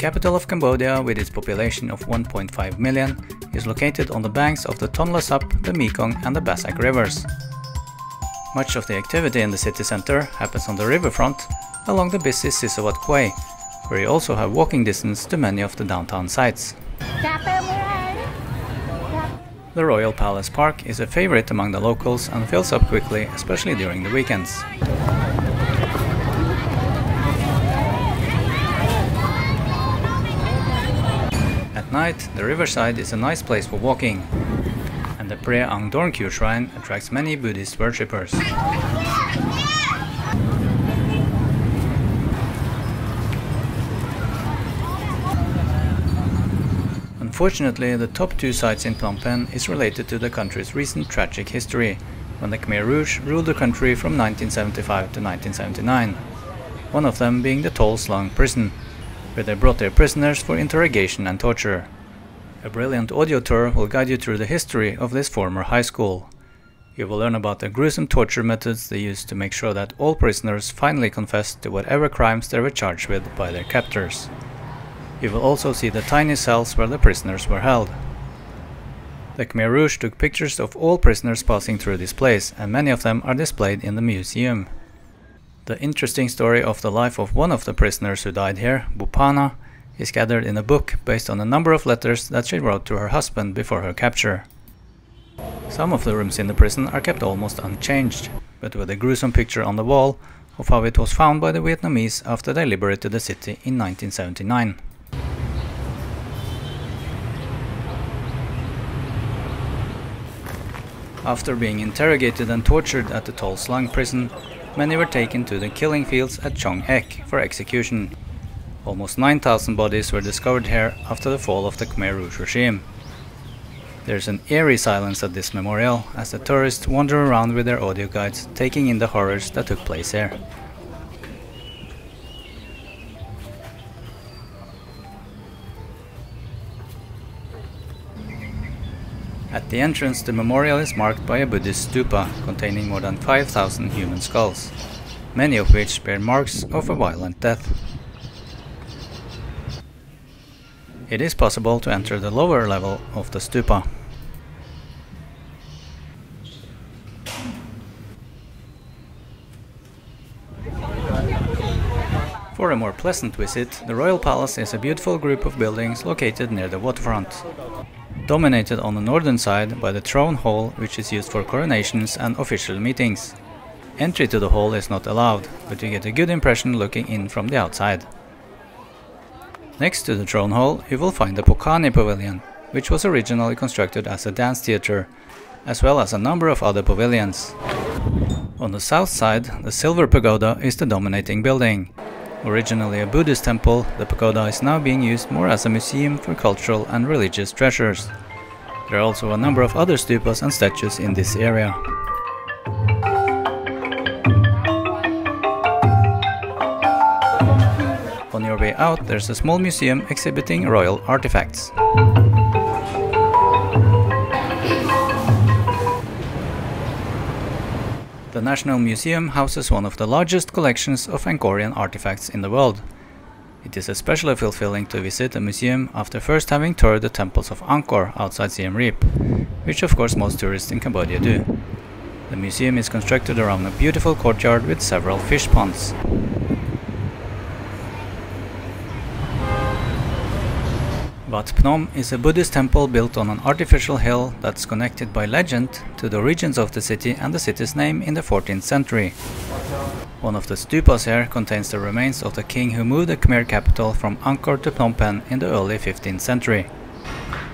capital of Cambodia, with its population of 1.5 million, is located on the banks of the Tonle Sap, the Mekong and the Bassac rivers. Much of the activity in the city center happens on the riverfront, along the busy Sisawat Quay, where you also have walking distance to many of the downtown sites. The Royal Palace Park is a favorite among the locals and fills up quickly, especially during the weekends. At night, the riverside is a nice place for walking, and the Pre Ang Dorn Kyu shrine attracts many Buddhist worshippers. Unfortunately, the top two sites in Phnom Penh is related to the country's recent tragic history, when the Khmer Rouge ruled the country from 1975 to 1979, one of them being the Tol Slung prison, where they brought their prisoners for interrogation and torture. A brilliant audio tour will guide you through the history of this former high school. You will learn about the gruesome torture methods they used to make sure that all prisoners finally confessed to whatever crimes they were charged with by their captors. You will also see the tiny cells where the prisoners were held. The Khmer Rouge took pictures of all prisoners passing through this place, and many of them are displayed in the museum. The interesting story of the life of one of the prisoners who died here, Bupana, is gathered in a book based on a number of letters that she wrote to her husband before her capture. Some of the rooms in the prison are kept almost unchanged, but with a gruesome picture on the wall of how it was found by the Vietnamese after they liberated the city in 1979. After being interrogated and tortured at the Tol Slung prison, many were taken to the killing fields at Chong Ek for execution. Almost 9,000 bodies were discovered here after the fall of the Khmer Rouge regime. There's an eerie silence at this memorial as the tourists wander around with their audio guides, taking in the horrors that took place here. At the entrance, the memorial is marked by a Buddhist stupa containing more than 5,000 human skulls, many of which bear marks of a violent death. It is possible to enter the lower level of the stupa. For a more pleasant visit, the Royal Palace is a beautiful group of buildings located near the waterfront, dominated on the northern side by the throne hall, which is used for coronations and official meetings. Entry to the hall is not allowed, but you get a good impression looking in from the outside. Next to the throne hall, you will find the Pokani Pavilion, which was originally constructed as a dance theater, as well as a number of other pavilions. On the south side, the Silver Pagoda is the dominating building. Originally a Buddhist temple, the pagoda is now being used more as a museum for cultural and religious treasures. There are also a number of other stupas and statues in this area. On your way out, there's a small museum exhibiting royal artifacts. The National Museum houses one of the largest collections of Angkorian artifacts in the world. It is especially fulfilling to visit a museum after first having toured the temples of Angkor outside Siem Reap, which of course most tourists in Cambodia do. The museum is constructed around a beautiful courtyard with several fish ponds. Wat Phnom is a Buddhist temple built on an artificial hill that's connected by legend to the origins of the city and the city's name in the 14th century. One of the stupas here contains the remains of the king who moved the Khmer capital from Angkor to Phnom Penh in the early 15th century.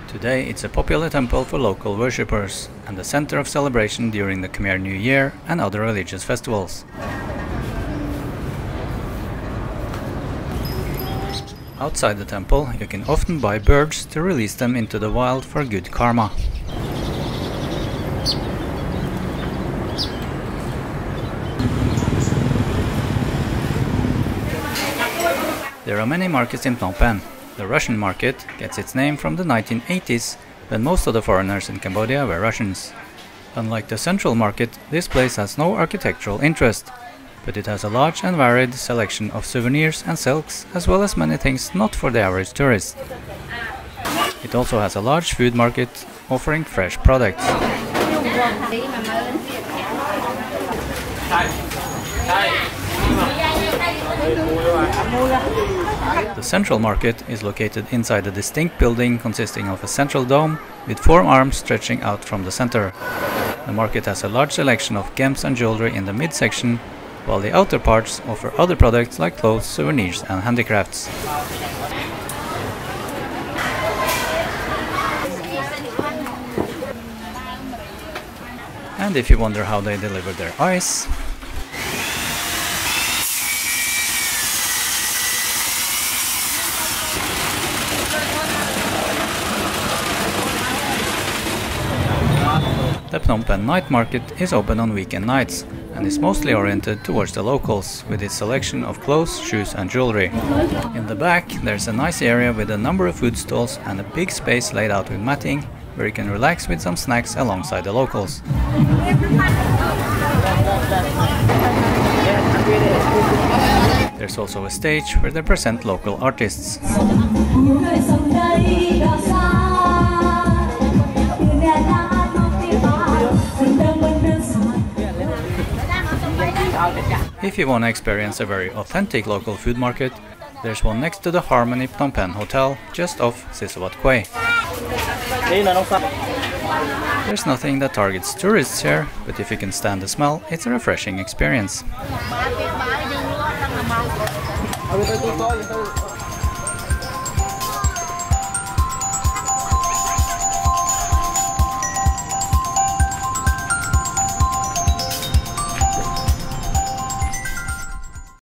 Today it's a popular temple for local worshippers and the center of celebration during the Khmer New Year and other religious festivals. Outside the temple, you can often buy birds to release them into the wild for good karma. There are many markets in Phnom Penh. The Russian market gets its name from the 1980s, when most of the foreigners in Cambodia were Russians. Unlike the central market, this place has no architectural interest, but it has a large and varied selection of souvenirs and silks, as well as many things not for the average tourist. It also has a large food market offering fresh products. The central market is located inside a distinct building consisting of a central dome with 4 arms stretching out from the center. The market has a large selection of gems and jewelry in the midsection, while the outer parts offer other products like clothes, souvenirs and handicrafts. And if you wonder how they deliver their ice, the Phnom Penh night market is open on weekend nights and is mostly oriented towards the locals with its selection of clothes, shoes and jewelry. In the back there's a nice area with a number of food stalls and a big space laid out with matting where you can relax with some snacks alongside the locals. There's also a stage where they present local artists. If you want to experience a very authentic local food market, there's one next to the Harmony Phnom Penh Hotel, just off Sisawat Quay. There's nothing that targets tourists here, but if you can stand the smell, it's a refreshing experience.